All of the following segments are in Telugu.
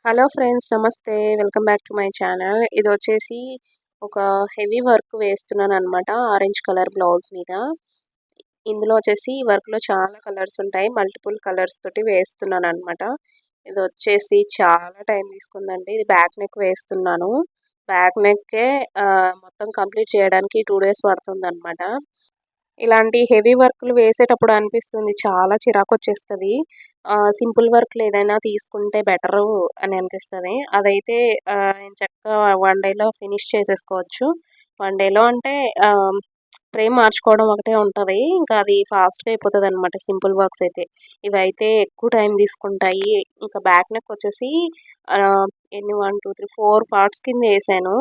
హలో ఫ్రెండ్స్, నమస్తే. Welcome back to my channel. ఇది వచ్చేసి ఒక హెవీ వర్క్ వేస్తున్నాను అనమాట. ఆరెంజ్ కలర్ బ్లౌజ్ మీద. ఇందులో వచ్చేసి ఈ వర్క్లో చాలా కలర్స్ ఉంటాయి. మల్టిపుల్ కలర్స్ తోటి వేస్తున్నాను అనమాట. ఇది వచ్చేసి చాలా టైం తీసుకుందండి. ఇది బ్యాక్ నెక్ వేస్తున్నాను. బ్యాక్ నెక్కే మొత్తం కంప్లీట్ చేయడానికి 2 డేస్ పడుతుందనమాట. ఇలాంటి హెవీ వర్క్‌లు వేసేటప్పుడు అనిపిస్తుంది చాలా చిరాకొచ్చేస్తది. సింపుల్ వర్క్‌లు ఏదైనా తీసుకుంటే బెటరు అని అనిపిస్తది. అదైతే ఎంచక్కా 1 డేలో ఫినిష్ చేసేసుకోవచ్చు. 1 డేలో అంటే ఫ్రేమ్ మార్చుకోవడం ఒకటే ఉంటది. ఇంకా అది ఫాస్ట్‌గా అయిపోతదనమాట సింపుల్ వర్క్స్ అయితే. ఇవైతే ఎక్కువ టైం తీసుకుంటాయి. ఇంకా బ్యాక్ నెక్ వచ్చేసి ఎన్ని 1, 2, 3, 4 పార్ట్స్ కింద ఏసాను.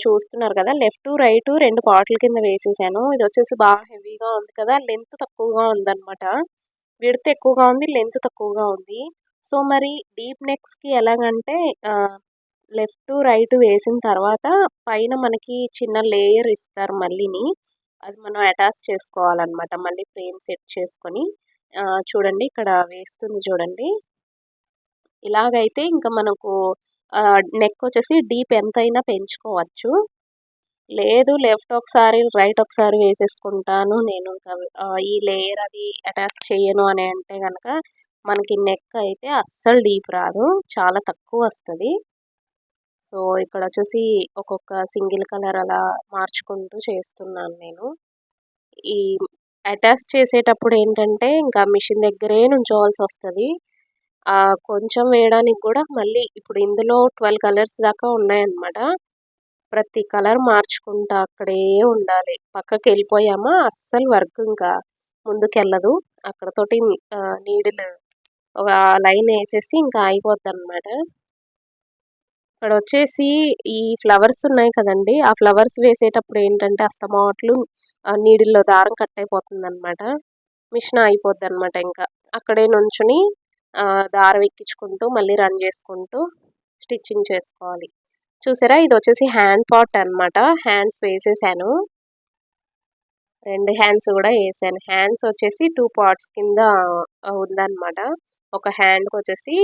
చూస్తున్నారు కదా! లెఫ్ట్, రైట్ 2 పార్ట్‌ల కింద వేసేసాను. ఇదొచ్చేసి బాగా హెవీగా ఉంది కదా! లెంత్ తక్కువగా ఉందనమాట. విడ్త్ ఎక్కువగా ఉంది. లెంత్ తక్కువగా ఉంది. సో, మరి డీప్ నెక్స్‌కి ఎలాగంటే లెఫ్ట్, రైట్ వేసిన తర్వాత పైన మనకి చిన్న లేయర్ ఇస్తారు మళ్ళీని. అది మనం అటాచ్ చేసుకోవాలనమాట. మళ్ళీ ఫ్రేమ్ సెట్ చేసుకొని చూడండి ఇక్కడ వేస్తుంది చూడండి. ఇలాగైతే ఇంకా మనకు నెక్ వచ్చేసి డీప్ ఎంతైనా పెంచుకోవచ్చు. లేదు లెఫ్ట్ ఒకసారి, రైట్ ఒకసారి వేసేసుకుంటాను. నేను ఇంకా ఈ లేయర్ అది అటాచ్ చెయ్యను అని అంటే గనక మనకి నెక్ అయితే అస్సలు డీప్ రాదు. చాలా తక్కువొస్తది. సో, ఇక్కడొచ్చేసి ఒక్కొక్క సింగిల్ కలర్ అలా మార్చుకుంటూ చేస్తున్నాను నేను. ఈ అటాచ్ చేసేటప్పుడు ఏంటంటే ఇంకా మిషన్ దగ్గరే నుంచోవాల్సొస్తది. కొంచెం వేయడానికి గూడా మళ్ళీ ఇప్పుడు ఇందులో 12 కలర్స్ దాకా ఉన్నాయన్నమాట. ప్రతి కలర్ మార్చుకుంటా అక్కడే ఉండాలి. పక్కకెళ్ళిపోయామా అస్సలు వర్క్ ఇంకా ముందుకెళ్ళదు. అక్కడతోటి నీడిల్ ఒక లైన్ ఏసేసి ఇంకా ఆగిపోద్దనమాట. ఇక్కడొచ్చేసి ఈ ఫ్లవర్స్ ఉన్నాయి కదండీ! ఆ ఫ్లవర్స్ వేసేటప్పుడు ఏంటంటే అస్తమాట్లు నీడిల్‌లో దారం కట్ అయిపోతుందనమాట. మిషన్ ఆగిపోద్దనమాట ఇంకా. అక్కడే నుంచుని దారం ఎక్కించుకుంటూ మళ్ళీ రన్ చేసుకుంటూ స్టిచ్చింగ్ చేసుకోవాలి. చూసారా ఇదొచ్చేసి హ్యాండ్ పార్ట్ అనమాట. హ్యాండ్స్ వేసేసాను. 2 హ్యాండ్స్ గూడా ఏసాను. హ్యాండ్స్ వచ్చేసి 2 పార్ట్స్ కింద ఉందనమాట. ఒక హ్యాండ్‌కొచ్చేసి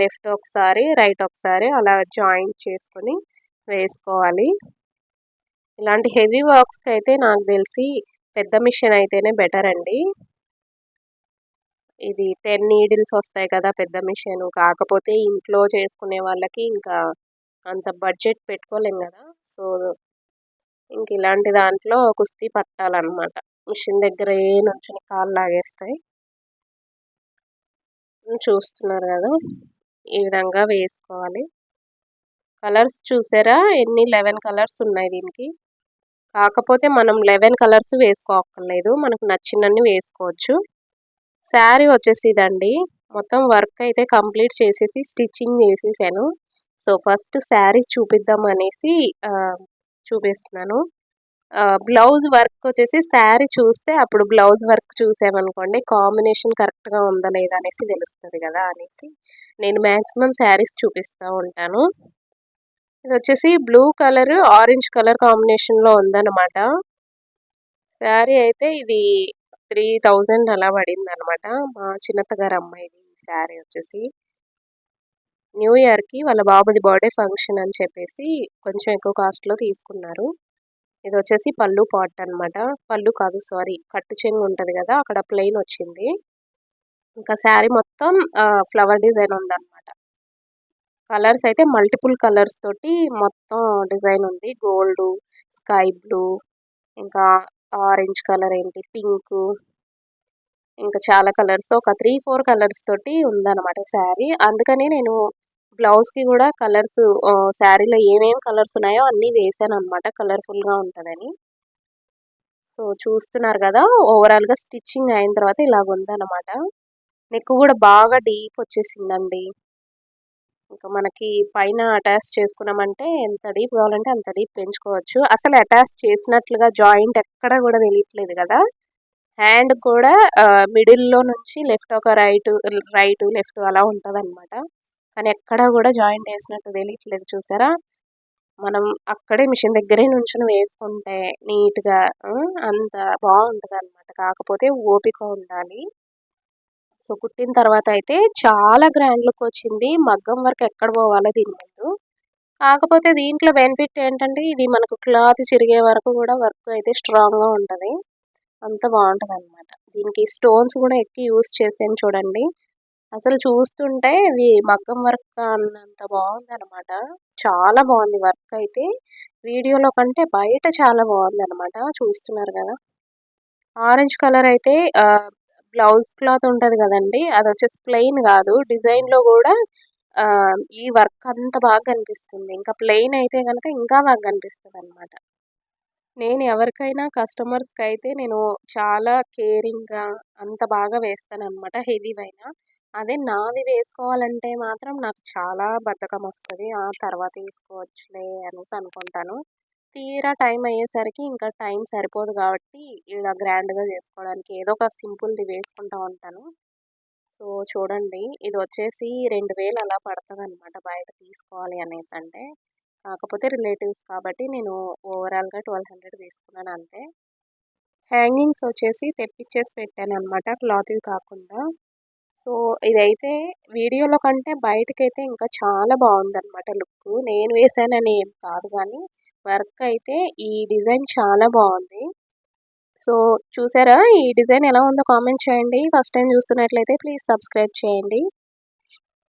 లెఫ్ట్ ఒకసారి, రైట్ ఒకసారి అలా జాయింట్ చేసుకొని వేసుకోవాలి. ఇలాంటి హెవీ వర్క్స్‌కైతే నాకు తెలిసి పెద్ద మిషన్ అయితేనే బెటర్ అండి. ఇది 10 నీడిల్స్ వస్తాయి కదా! పెద్ద మిషను. కాకపోతే ఇంట్లో చేసుకునే వాళ్ళకి ఇంకా అంత బడ్జెట్ పెట్టుకోలేం గదా! సో, ఇంక ఇలాంటి దాంట్లో కుస్తీ పట్టాలనమాట. మిషన్ దగ్గరే నుంచొని కాళ్ళు లాగేస్తాయి. చూస్తున్నారు గదా! ఈ విధంగా వేసుకోవాలి. కలర్స్ చూసారా? ఎన్ని 11 కలర్స్ ఉన్నాయి దీనికి. కాకపోతే మనం 11 కలర్స్ వేసుకోక్కర్లేదు. మనకు నచ్చినన్ని వేసుకోవచ్చు. శారీ వచ్చేసి ఇదండి. మొత్తం వర్క్ అయితే కంప్లీట్ చేసేసి స్టిచ్చింగ్ చేసేసాను. సో, ఫస్ట్ శారీ చూపిద్దాం అనేసి చూపిస్తున్నాను. బ్లౌజ్ వర్క్ వచ్చేసి శారీ చూస్తే అప్పుడు బ్లౌజ్ వర్క్ చూసామనుకోండి కాంబినేషన్ కరెక్ట్‌గా ఉందా లేదా అనేసి తెలుస్తది గదా! అనేసి నేను మాక్సిమం శారీస్ చూపిస్తా ఉంటాను. ఇదొచ్చేసి బ్లూ కలర్, ఆరెంజ్ కలర్ కాంబినేషన్‌లో ఉందనమాట. శారీ అయితే ఇది 3000 అలా పడిందనమాట. మా చిన్నత్తగారి అమ్మాయిది ఈ శారీ వచ్చేసి. న్యూ ఇయర్‌కి వాళ్ళ బాబుది బర్త్‌డే ఫంక్షన్ అని చెప్పేసి కొంచెం ఎక్కువ కాస్ట్‌లో తీసుకున్నారు. ఇదొచ్చేసి పల్లు పార్ట్ అనమాట. పల్లు కాదు సారీ. కట్టు చెంగు ఉంటది గదా! అక్కడ ప్లెయిన్ వచ్చింది. ఇంకా శారీ మొత్తం ఫ్లవర్ డిజైన్ ఉందనమాట. కలర్స్ అయితే మల్టిపుల్ కలర్స్ తోటి మొత్తం డిజైన్ ఉంది. గోల్డు, స్కై బ్లూ, ఇంకా ఆరెంజ్ కలర్ ఏంటి పింకు, ఇంకా చాలా కలర్స్ ఒక 3, 4 కలర్స్ తోటి ఉందనమాట శారీ. అందుకని నేను బ్లౌజ్‌కి గూడా కలర్స్ శారీలో ఏమేం కలర్స్ ఉన్నాయో అన్నీ వేసాననమాట కలర్‌ఫుల్‌గా ఉంటదని. సో, చూస్తున్నారు గదా! ఓవరాల్‌గా స్టిచ్చింగ్ అయిన తర్వాత ఇలాగుందనమాట. నెక్ గూడా బాగా డీప్ వచ్చేసిందండి. ఇంకా మనకి పైన అటాచ్ చేసుకున్నామంటే ఎంత డీప్ కావాలంటే అంత డీప్ పెంచుకోవచ్చు. అసలు అటాచ్ చేసినట్లుగా జాయింట్ ఎక్కడ గూడా తెలియట్లేదు గదా! హ్యాండ్ కూడా మిడిల్‌లో నుంచి లెఫ్ట్ ఒక రైట్, లెఫ్ట్ అలా ఉంటదనమాట. కానీ ఎక్కడా గూడా జాయింట్ ఏసినట్టు తెలియట్లేదు చూసారా? మనం అక్కడే మిషన్ దగ్గరే నుంచొని వేసుకుంటే నీట్‌గా అంత బావుంటదనమాట. కాకపోతే ఓపిక ఉండాలి. సో, కుట్టిన తర్వాత అయితే చాలా గ్రాండ్ లుకొచ్చింది. మగ్గం వర్క్ ఎక్కడ పోవాలో దీని ముందు. కాకపోతే దీంట్లో బెనిఫిట్ ఏంటంటే, ఇది మనకు క్లాత్ చిరిగే వరకు గూడా వర్క్ అయితే స్ట్రాంగ్‌గా ఉంటది. అంత బావుంటదనమాట. దీనికి స్టోన్స్ గూడా ఎక్కి యూజ్ చేశాను చూడండి. అసలు చూస్తుంటే ఇది మగ్గం వర్క్ అన్నంత బావుందనమాట. చాలా బావుంది వర్కయితే. వీడియోలో కంటే బయట చాలా బావుందనమాట. చూస్తున్నారు గదా! ఆరెంజ్ కలర్ అయితే బ్లౌజ్ క్లాత్ ఉంటది గదండీ! అదొచ్చేసి ప్లెయిన్ గాదు. డిజైన్‌లో గూడా ఈ వర్క్ అంత బాగా కనిపిస్తుంది. ఇంకా ప్లెయిన్ అయితే గనక ఇంకా బాగా కనిపిస్తదనమాట. నేను ఎవరికైనా కస్టమర్స్‌కైతే నేను చాలా కేరింగ్‌గా అంత బాగా వేస్తాననమాట హెవీవైనా. అదే నావి వేసుకోవాలంటే మాత్రం నాకు చాలా బద్ధకమొస్తది. ఆ! తర్వాత ఏసుకోవచ్చులే అనేసి అనుకుంటాను. తీరా టైం అయ్యేసరికి ఇంకా టైం సరిపోదు గాబట్టి ఇలా గ్రాండ్‌గా చేసుకోవడానికి ఏదో ఒక సింపుల్‌ది వేసుకుంటా ఉంటాను. సో, చూడండి ఇదొచ్చేసి 2000 అలా పడతదనమాట బయట తీసుకోవాలి అనేసంటే. కాకపోతే రిలేటివ్స్ కాబట్టి నేను ఓవరాల్‌గా 1200 తీసుకున్నానంతే. హ్యాంగింగ్స్ వచ్చేసి తెప్పిచ్చేసి పెట్టాననమాట క్లాత్‌వి కాకుండా. సో, ఇదైతే వీడియోలో కంటే బయటకైతే ఇంకా చాలా బావుందనమాట లుక్కు. నేను వేశానని ఏం కాదు గానీ, వర్క్ అయితే ఈ డిజైన్ చాలా బావుంది. సో, చూసారా? ఈ డిజైన్ ఎలా ఉందో కామెంట్ చేయండి. ఫస్ట్ టైమ్ చూస్తున్నట్లయితే ప్లీజ్ సబ్స్క్రైబ్ చేయండి.